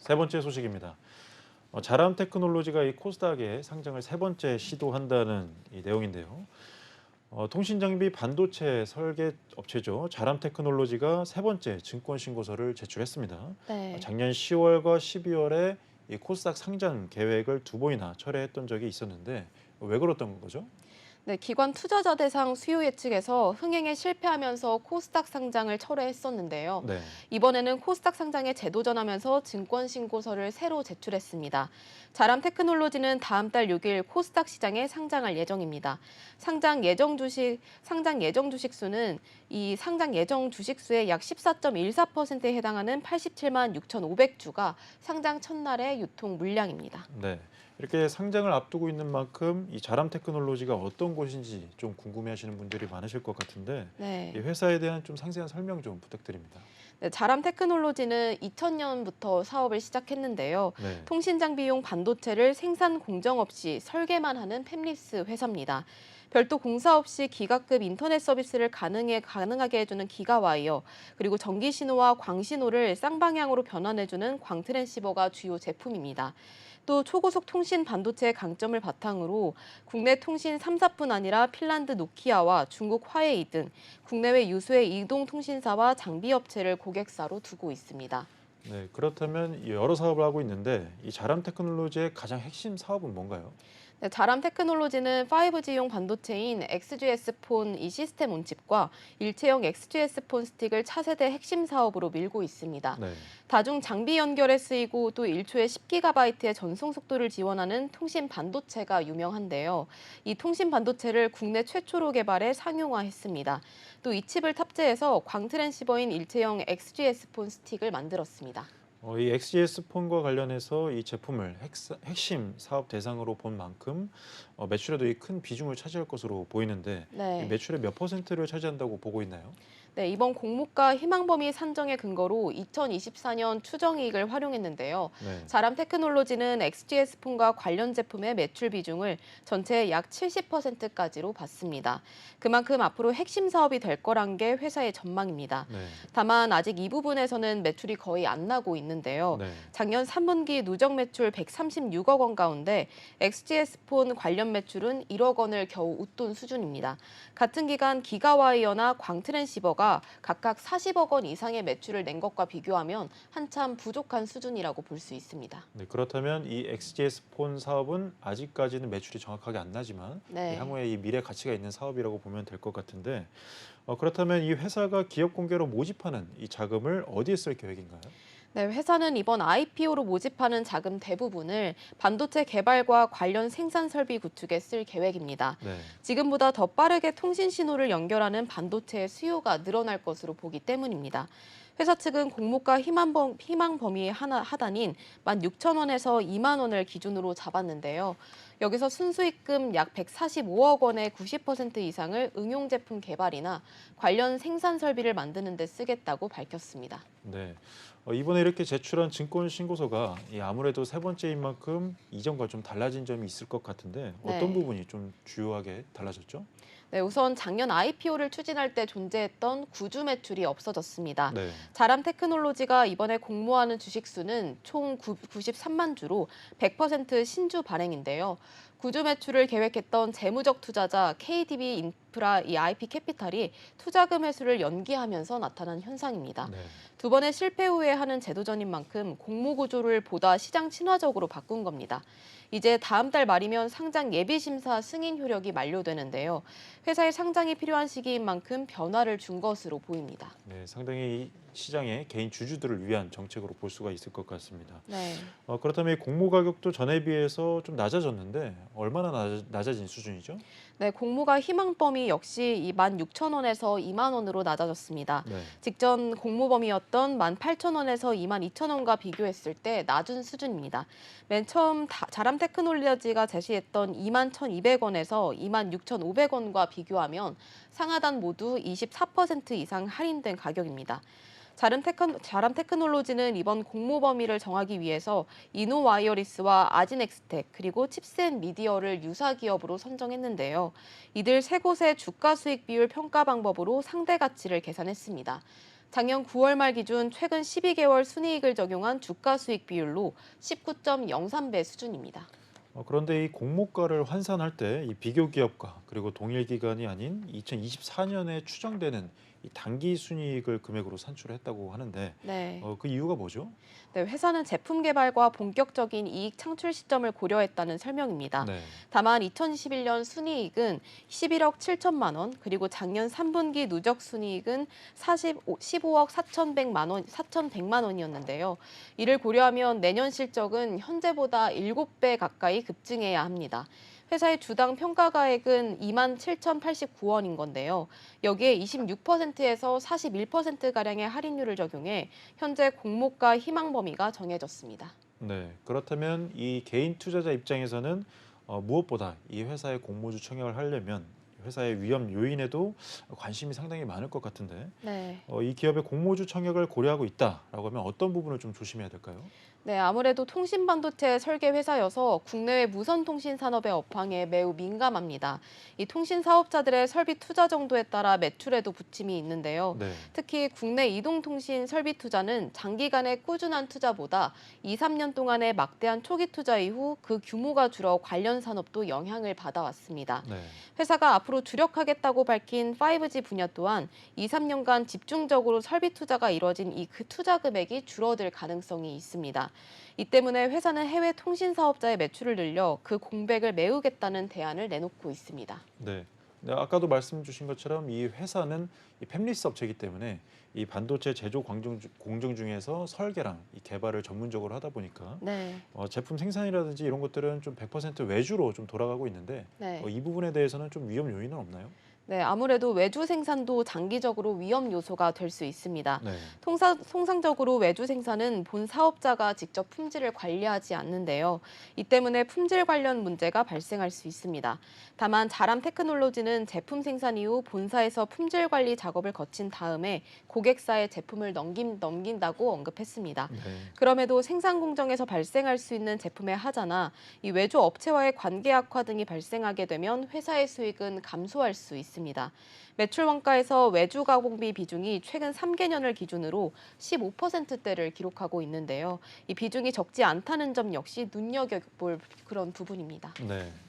세 번째 소식입니다. 자람 테크놀로지가 이 코스닥에 상장을 세 번째 시도한다는 이 내용인데요. 통신 장비 반도체 설계 업체죠. 자람 테크놀로지가 세 번째 증권 신고서를 제출했습니다. 네. 작년 10월과 12월에 이 코스닥 상장 계획을 두 번이나 철회했던 적이 있었는데 왜 그랬던 거죠? 네, 기관 투자자 대상 수요 예측에서 흥행에 실패하면서 코스닥 상장을 철회했었는데요. 네. 이번에는 코스닥 상장에 재도전하면서 증권 신고서를 새로 제출했습니다. 자람 테크놀로지는 다음 달 6일 코스닥 시장에 상장할 예정입니다. 상장 예정 주식 수는 이 상장 예정 주식 수의 약 14.14%에 해당하는 87만 6,500주가 상장 첫날의 유통 물량입니다. 네. 이렇게 상장을 앞두고 있는 만큼 이 자람 테크놀로지가 어떤 곳인지 좀 궁금해하시는 분들이 많으실 것 같은데 이 네. 회사에 대한 좀 상세한 설명 좀 부탁드립니다. 네, 자람 테크놀로지는 2000년부터 사업을 시작했는데요. 네. 통신 장비용 반도체를 생산 공정 없이 설계만 하는 팹리스 회사입니다. 별도 공사 없이 기가급 인터넷 서비스를 가능하게 해주는 기가와이어, 그리고 전기 신호와 광 신호를 쌍방향으로 변환해주는 광트랜시버가 주요 제품입니다. 또 초고속 통신 반도체의 강점을 바탕으로 국내 통신 3사뿐 아니라 핀란드 노키아와 중국 화웨이 등 국내외 유수의 이동통신사와 장비업체를 고객사로 두고 있습니다. 네. 그렇다면 여러 사업을 하고 있는데 이 자람 테크놀로지의 가장 핵심 사업은 뭔가요? 네, 자람 테크놀로지는 5G용 반도체인 XGS 폰 이 시스템 온칩과 일체형 XGS 폰 스틱을 차세대 핵심 사업으로 밀고 있습니다. 네. 다중 장비 연결에 쓰이고 또 1초에 10GB의 전송 속도를 지원하는 통신 반도체가 유명한데요. 이 통신 반도체를 국내 최초로 개발해 상용화했습니다. 또 이 칩을 탑재해서 광트랜시버인 일체형 XGS 폰 스틱을 만들었습니다. 이 XGS 폰과 관련해서 이 제품을 핵심 사업 대상으로 본 만큼 매출에도 이 큰 비중을 차지할 것으로 보이는데 이 네. 매출의 몇 퍼센트를 차지한다고 보고 있나요? 네, 이번 공모가 희망범위 산정의 근거로 2024년 추정이익을 활용했는데요. 네. 자람 테크놀로지는 XGS 폰과 관련 제품의 매출 비중을 전체의 약 70%까지로 봤습니다. 그만큼 앞으로 핵심 사업이 될 거란 게 회사의 전망입니다. 네. 다만 아직 이 부분에서는 매출이 거의 안 나고 있는데요. 네. 작년 3분기 누적 매출 136억 원 가운데 XGS 폰 관련 매출은 1억 원을 겨우 웃돈 수준입니다. 같은 기간 기가와이어나 광트랜시버가 각각 40억 원 이상의 매출을 낸 것과 비교하면 한참 부족한 수준이라고 볼 수 있습니다. 네, 그렇다면 이 XGS 폰 사업은 아직까지는 매출이 정확하게 안 나지만 이 네. 향후에 이 미래 가치가 있는 사업이라고 보면 될 것 같은데 그렇다면 이 회사가 기업 공개로 모집하는 이 자금을 어디에 쓸 계획인가요? 네, 회사는 이번 IPO로 모집하는 자금 대부분을 반도체 개발과 관련 생산 설비 구축에 쓸 계획입니다. 네. 지금보다 더 빠르게 통신 신호를 연결하는 반도체의 수요가 늘어날 것으로 보기 때문입니다. 회사 측은 공모가 희망 범위의 하단인 16,000원에서 2만 원을 기준으로 잡았는데요. 여기서 순수익금 약 145억 원의 90% 이상을 응용 제품 개발이나 관련 생산 설비를 만드는 데 쓰겠다고 밝혔습니다. 네. 이번에 이렇게 제출한 증권 신고서가 아무래도 세 번째인 만큼 이전과 좀 달라진 점이 있을 것 같은데 어떤 네. 부분이 좀 주요하게 달라졌죠? 네, 우선 작년 IPO를 추진할 때 존재했던 구주 매출이 없어졌습니다. 네. 자람 테크놀로지가 이번에 공모하는 주식 수는 총 93만 주로 100% 신주 발행인데요. 구주 매출을 계획했던 재무적 투자자 KDB 인프라 이 IP 캐피탈이 투자금 회수를 연기하면서 나타난 현상입니다. 네. 두 번의 실패 후에 하는 제도전인 만큼 공모 구조를 보다 시장 친화적으로 바꾼 겁니다. 이제 다음 달 말이면 상장 예비 심사 승인 효력이 만료되는데요. 회사의 상장이 필요한 시기인 만큼 변화를 준 것으로 보입니다. 네, 상당히 이 시장의 개인 주주들을 위한 정책으로 볼 수가 있을 것 같습니다. 네. 그렇다면 이 공모 가격도 전에 비해서 좀 낮아졌는데 얼마나 낮아진 수준이죠? 네, 공모가 희망 범위 역시 이 16,000원에서 2만 원으로 낮아졌습니다. 네. 직전 공모 범위였던 18,000원에서 22,000원과 비교했을 때 낮은 수준입니다. 맨 처음 자람 테크놀로지가 제시했던 21,200원에서 26,500원과 비교하면 상하단 모두 24% 이상 할인된 가격입니다. 자람 테크놀로지는 이번 공모 범위를 정하기 위해서 이노와이어리스와 아진엑스텍 그리고 칩센 미디어를 유사 기업으로 선정했는데요. 이들 세 곳의 주가 수익 비율 평가 방법으로 상대 가치를 계산했습니다. 작년 9월 말 기준 최근 12개월 순이익을 적용한 주가 수익 비율로 19.03배 수준입니다. 그런데 이 공모가를 환산할 때 이 비교 기업과 그리고 동일 기간이 아닌 2024년에 추정되는 이 당기 순이익을 금액으로 산출했다고 하는데 네. 그 이유가 뭐죠? 네, 회사는 제품 개발과 본격적인 이익 창출 시점을 고려했다는 설명입니다. 네. 다만 2021년 순이익은 11억 7천만 원, 그리고 작년 3분기 누적 순이익은 15억 4,100만 원이었는데요. 이를 고려하면 내년 실적은 현재보다 7배 가까이 급증해야 합니다. 회사의 주당 평가가액은 27,089원인 건데요. 여기에 26%에서 41%가량의 할인율을 적용해 현재 공모가 희망 범위가 정해졌습니다. 네. 그렇다면 이 개인 투자자 입장에서는 무엇보다 이 회사의 공모주 청약을 하려면 회사의 위험 요인에도 관심이 상당히 많을 것 같은데 네. 이 기업의 공모주 청약을 고려하고 있다라고 하면 어떤 부분을 좀 조심해야 될까요? 네, 아무래도 통신반도체 설계 회사여서 국내외 무선통신 산업의 업황에 매우 민감합니다. 이 통신 사업자들의 설비 투자 정도에 따라 매출에도 부침이 있는데요. 네. 특히 국내 이동통신 설비 투자는 장기간의 꾸준한 투자보다 2, 3년 동안의 막대한 초기 투자 이후 그 규모가 줄어 관련 산업도 영향을 받아왔습니다. 네. 회사가 앞으로 주력하겠다고 밝힌 5G 분야 또한 2, 3년간 집중적으로 설비 투자가 이뤄진 이 그 투자 금액이 줄어들 가능성이 있습니다. 이 때문에 회사는 해외 통신 사업자의 매출을 늘려 그 공백을 메우겠다는 대안을 내놓고 있습니다. 네. 네, 아까도 말씀 주신 것처럼 이 회사는 이 팹리스 업체이기 때문에 이 반도체 제조 공정 중에서 설계랑 이 개발을 전문적으로 하다 보니까 네. 제품 생산이라든지 이런 것들은 좀 100% 외주로 좀 돌아가고 있는데 네. 이 부분에 대해서는 좀 위험 요인은 없나요? 네, 아무래도 외주 생산도 장기적으로 위험 요소가 될 수 있습니다. 네. 통상적으로 외주 생산은 본 사업자가 직접 품질을 관리하지 않는데요. 이 때문에 품질 관련 문제가 발생할 수 있습니다. 다만 자람 테크놀로지는 제품 생산 이후 본사에서 품질 관리 작업을 거친 다음에 고객사에 제품을 넘긴다고 언급했습니다. 네. 그럼에도 생산 공정에서 발생할 수 있는 제품의 하자나 이 외주 업체와의 관계 악화 등이 발생하게 되면 회사의 수익은 감소할 수 있습니다. 매출 원가에서 외주 가공비 비중이 최근 3개년을 기준으로 15%대를 기록하고 있는데요. 이 비중이 적지 않다는 점 역시 눈여겨볼 그런 부분입니다. 네.